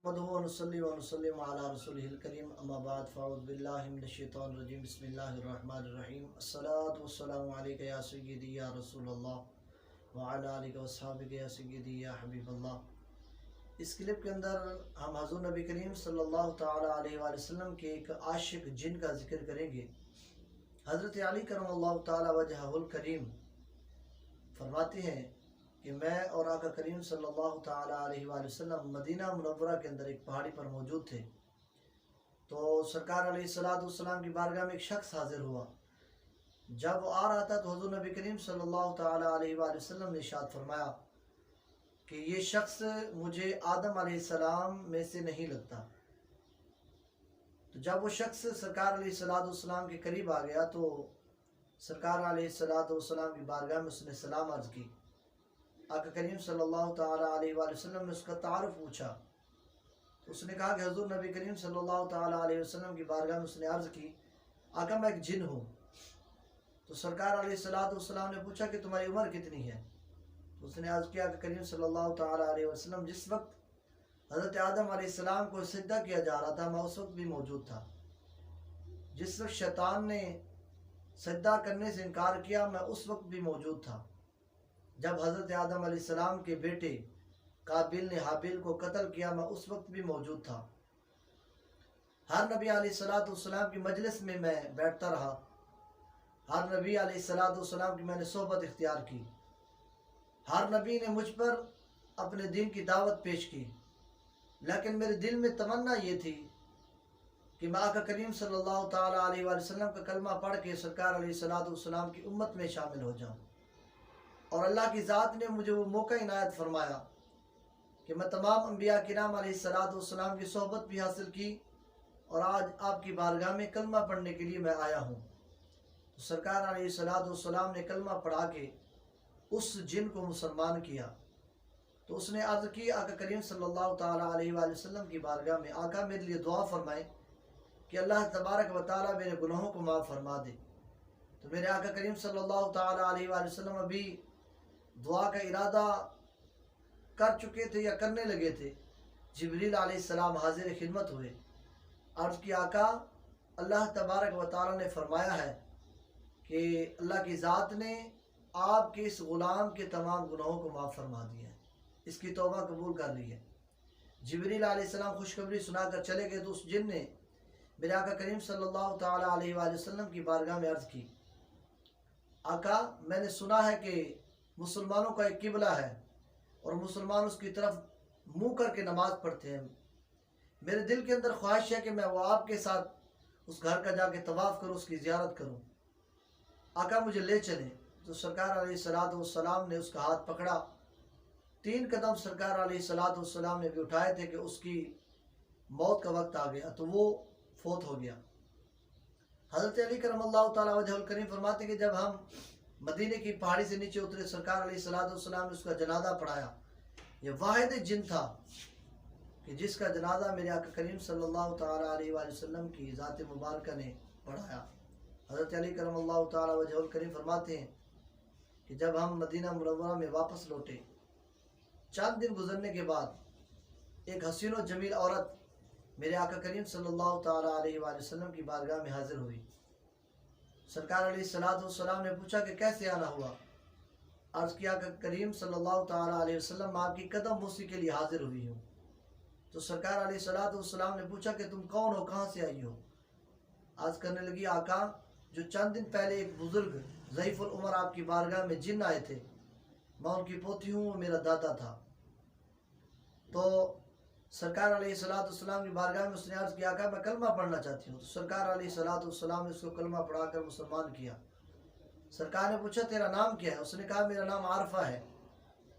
نحمده ونصلي ونسلم على رسوله الكريم اما بعد فاعوذ بالله من الشیطان الرجیم بسم اللہ الرحمن الرحیم الصلاة والسلام علیک یا سیدی یا رسول اللہ وعلی آلک واصحابک یا سیدی یا حبیب اللہ۔ اس کلپ کے اندر ہم حضور نبی کریم صلی اللہ تعالی علیہ وآلہ وسلم کے ایک عاشق جن کا ذکر کریں گے۔ حضرت علی کرم اللہ تعالی وجہہ الکریم فرماتے ہیں کہ میں اور آقا کریم صلی اللہ تعالی علیہ وآلہ وسلم مدینہ منورہ کے اندر ایک پہاڑی پر موجود تھے، تو سرکار علیہ السلام کی بارگاہ میں ایک شخص حاضر ہوا۔ جب وہ آ رہا تھا تو حضور نبی کریم صلی اللہ تعالی علیہ وآلہ وسلم نے ارشاد فرمایا کہ یہ شخص مجھے آدم علیہ السلام میں سے نہیں لگتا۔ تو جب وہ شخص سرکار علیہ السلام کے قریب آ گیا تو سرکار علیہ السلام کی بارگاہ میں اس نے سلام عرض کی۔ آقا کریم صلی اللہ تعالی علیہ وآلہ وسلم نے اس کا تعارف پوچھا تو اس نے کہا کہ حضور نبی کریم صلی اللہ تعالی علیہ وسلم کی بارگاہ میں اس نے عرض کی، آقا میں ایک جن ہوں۔ تو سرکار علیہ السلام نے پوچھا کہ تمہاری عمر کتنی ہے؟ تو اس نے عرض کیا کہ کریم صلی اللہ تعالی علیہ وسلم جس وقت حضرت آدم علیہ السلام کو سجدہ کیا جا رہا تھا میں اس وقت بھی موجود تھا۔ جس وقت شیطان نے سجدہ کرنے سے انکار کیا میں اس وقت بھی موجود تھا۔ جب حضرت آدم علیہ السلام کے بیٹے قابیل نے حابیل کو قتل کیا میں اس وقت بھی موجود تھا۔ ہر نبی علیہ السلام کی مجلس میں میں بیٹھتا رہا، ہر نبی علیہ السلام کی میں نے صحبت اختیار کی، ہر نبی نے مجھ پر اپنے دین کی دعوت پیش کی، لیکن میرے دل میں تمنا یہ تھی کہ میں آقا کریم صلی اللہ تعالی علیہ وآلہ وسلم کا کلمہ پڑھ کے سرکار علیہ السلام کی امت میں شامل ہو جاؤں، اور اللہ کی ذات نے مجھے وہ موقع عنایت فرمایا کہ میں تمام انبیاء کرام علیہ السلام کی صحبت بھی حاصل کی اور آج آپ کی بارگاہ میں کلمہ پڑھنے کے لیے میں آیا ہوں۔ تو سرکار علیہ السلام نے کلمہ پڑھا کے اس جن کو مسلمان کیا۔ تو اس نے عرض کی آقا کریم صلی اللہ تعالی علیہ وآلہ وسلم کی بارگاہ میں، آقا میرے لیے دعا فرمائیں کہ اللہ تبارک و تعالی میرے گناہوں کو معاف فرما دے۔ تو میرے آقا کریم صلی اللہ تعالی علیہ وآلہ وسلم ابھی دعا کا ارادہ کر چکے تھے یا کرنے لگے تھے، جبریل علیہ السلام حاضر خدمت ہوئے۔ عرض کی آقا اللہ تبارک و تعالی نے فرمایا ہے کہ اللہ کی ذات نے آپ کے اس غلام کے تمام گناہوں کو معاف فرما دیا ہے، اس کی توبہ قبول کر لی ہے۔ جبریل علیہ السلام خوشخبری سنا کر چلے گئے تو اس جن نے میرے آقا کریم صلی اللہ تعالی علیہ وآلہ وسلم کی بارگاہ میں عرض کی، آقا میں نے سنا ہے کہ مسلمانوں کا ایک قبلہ ہے اور مسلمان اس کی طرف منہ کر کے نماز پڑھتے ہیں، میرے دل کے اندر خواہش ہے کہ میں وہ آپ کے ساتھ اس گھر کا جا کے طواف کروں، اس کی زیارت کروں، آقا مجھے لے چلیں۔ تو سرکار علیہ السلام نے اس کا ہاتھ پکڑا، 3 قدم سرکار علیہ السلام نے بھی اٹھائے تھے کہ اس کی موت کا وقت آ گیا تو وہ فوت ہو گیا۔ حضرت علی کرم اللہ تعالی وجہ الکریم فرماتے ہیں کہ جب ہم مدینے کی پہاڑی سے نیچے اترے سرکار علیہ السلام نے اس کا جنازہ پڑھایا۔ یہ واحد جن تھا کہ جس کا جنازہ میرے آقا کریم صلی اللہ تعالی علیہ وآلہ وسلم کی ذات مبارکہ نے پڑھایا۔ حضرت علی کرم اللہ تعالی وجہ الکریم فرماتے ہیں کہ جب ہم مدینہ منورہ میں واپس لوٹے، چند دن گزرنے کے بعد ایک حسین و جمیل عورت میرے آقا کریم صلی اللہ تعالی علیہ وآلہ وسلم کی بارگاہ میں حاضر ہوئی۔ سرکار علیہ السلام نے پوچھا کہ کیسے آنا ہوا؟ عرض کیا کہ کریم صلی اللہ تعالی علیہ وسلم آپ کی قدم بوسی کے لیے حاضر ہوئی ہوں۔ تو سرکار علیہ السلام نے پوچھا کہ تم کون ہو، کہاں سے آئی ہو؟ عرض کرنے لگی آقا جو چند دن پہلے ایک بزرگ ضعیف العمر آپ کی بارگاہ میں جن آئے تھے، میں ان کی پوتی ہوں، وہ میرا دادا تھا۔ تو سرکار علیہ السلام کی بارگاہ میں اس نے عرض کیا کہ میں کلمہ پڑھنا چاہتی ہوں۔ تو سرکار علیہ السلام نے اس کو کلمہ پڑھا کر مسلمان کیا۔ سرکار نے پوچھا تیرا نام کیا ہے؟ اس نے کہا میرا نام عارفہ ہے۔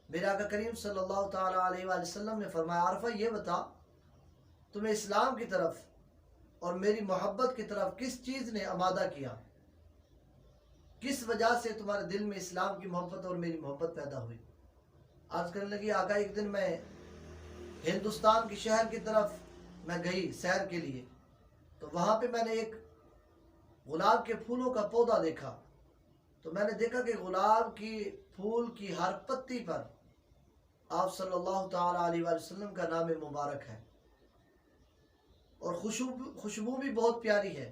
میرے آقا کریم صلی اللہ تعالی علیہ وآلہ وسلم نے فرمایا عارفہ یہ بتا تمہیں اسلام کی طرف اور میری محبت کی طرف کس چیز نے آمادہ کیا، کس وجہ سے تمہارے دل میں اسلام کی محبت اور میری محبت پیدا ہوئی؟ عرض کرنے لگی آقا ایک دن میں ہندوستان کی شہر کی طرف میں گئی سیر کے لیے، تو وہاں پہ میں نے ایک گلاب کے پھولوں کا پودا دیکھا، تو میں نے دیکھا کہ گلاب کی پھول کی ہر پتی پر آپ صلی اللہ تعالی علیہ وآلہ وسلم کا نام مبارک ہے۔ اور خوشبو بھی بہت پیاری ہے۔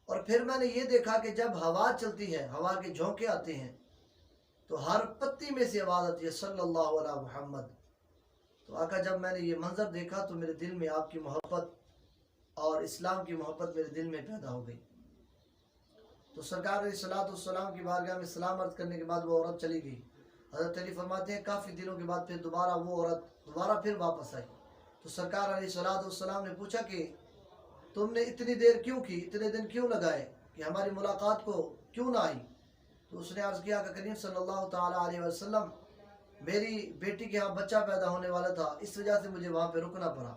اور پھر میں نے یہ دیکھا کہ جب ہوا چلتی ہے، ہوا کے جھونکے آتے ہیں تو ہر پتی میں سے آواز آتی ہے صلی اللہ علیہ محمد۔ تو آقا جب میں نے یہ منظر دیکھا تو میرے دل میں آپ کی محبت اور اسلام کی محبت میرے دل میں پیدا ہو گئی۔ تو سرکار علیہ الصلوۃ والسلام کی بارگاہ میں سلام عرض کرنے کے بعد وہ عورت چلی گئی۔ حضرت علی فرماتے ہیں کافی دنوں کے بعد پھر دوبارہ وہ عورت دوبارہ پھر واپس آئی۔ تو سرکار علیہ الصلوۃ والسلام نے پوچھا کہ تم نے اتنی دیر کیوں کی، اتنے دن کیوں لگائے کہ ہماری ملاقات کو کیوں نہ آئی؟ تو اس نے عرض کیا کہ کریم صلی اللہ تعالیٰ علیہ وسلم میری بیٹی کے ہاں بچہ پیدا ہونے والا تھا، اس وجہ سے مجھے وہاں پہ رکنا پڑا۔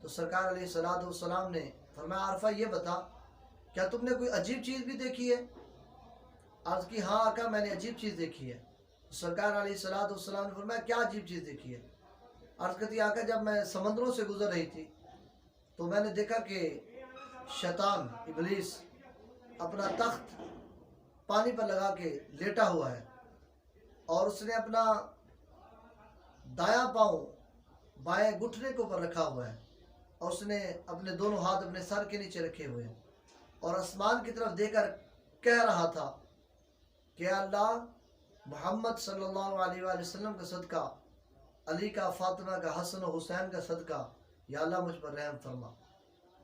تو سرکار علیہ الصلوۃ والسلام نے فرمایا عارفہ یہ بتا کیا تم نے کوئی عجیب چیز بھی دیکھی ہے؟ عرض کی ہاں آقا میں نے عجیب چیز دیکھی ہے۔ سرکار علیہ الصلوۃ والسلام نے فرمایا کیا عجیب چیز دیکھی ہے؟ عرض کرتی آقا جب میں سمندروں سے گزر رہی تھی تو میں نے دیکھا کہ شیطان ابلیس اپنا تخت پانی پر لگا کے لیٹا ہوا ہے اور اس نے اپنا دایاں پاؤں بائیں گھٹنے کے اوپر رکھا ہوا ہے اور اس نے اپنے دونوں ہاتھ اپنے سر کے نیچے رکھے ہوئے ہیں اور آسمان کی طرف دیکھ کر کہہ رہا تھا کہ اللہ محمد صلی اللہ علیہ وآلہ وسلم کا صدقہ، علی کا، فاطمہ کا، حسن و حسین کا صدقہ، یا اللہ مجھ پر رحم فرما۔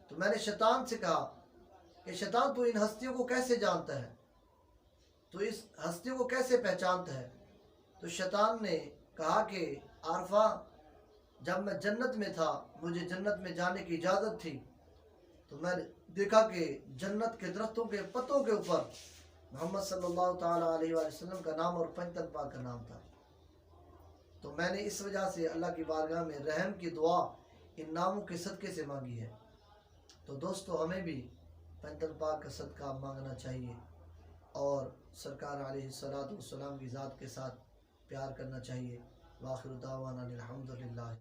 تو میں نے شیطان سے کہا کہ شیطان تو ان ہستیوں کو کیسے جانتا ہے، تو اس ہستیوں کو کیسے پہچانتا ہے؟ تو شیطان نے کہا کہ عارفہ جب میں جنت میں تھا مجھے جنت میں جانے کی اجازت تھی تو میں نے دیکھا کہ جنت کے درختوں کے پتوں کے اوپر محمد صلی اللہ تعالیٰ علیہ وآلہ وسلم کا نام اور پنجتن پاک کا نام تھا۔ تو میں نے اس وجہ سے اللہ کی بارگاہ میں رحم کی دعا ان ناموں کے صدقے سے مانگی ہے۔ تو دوستو ہمیں بھی پنجتن پاک کا صدقہ مانگنا چاہیے اور سرکار علیہ الصلوۃ والسلام کی ذات کے ساتھ پیار کرنا چاہیے۔ وآخر دعوانا الحمدللہ۔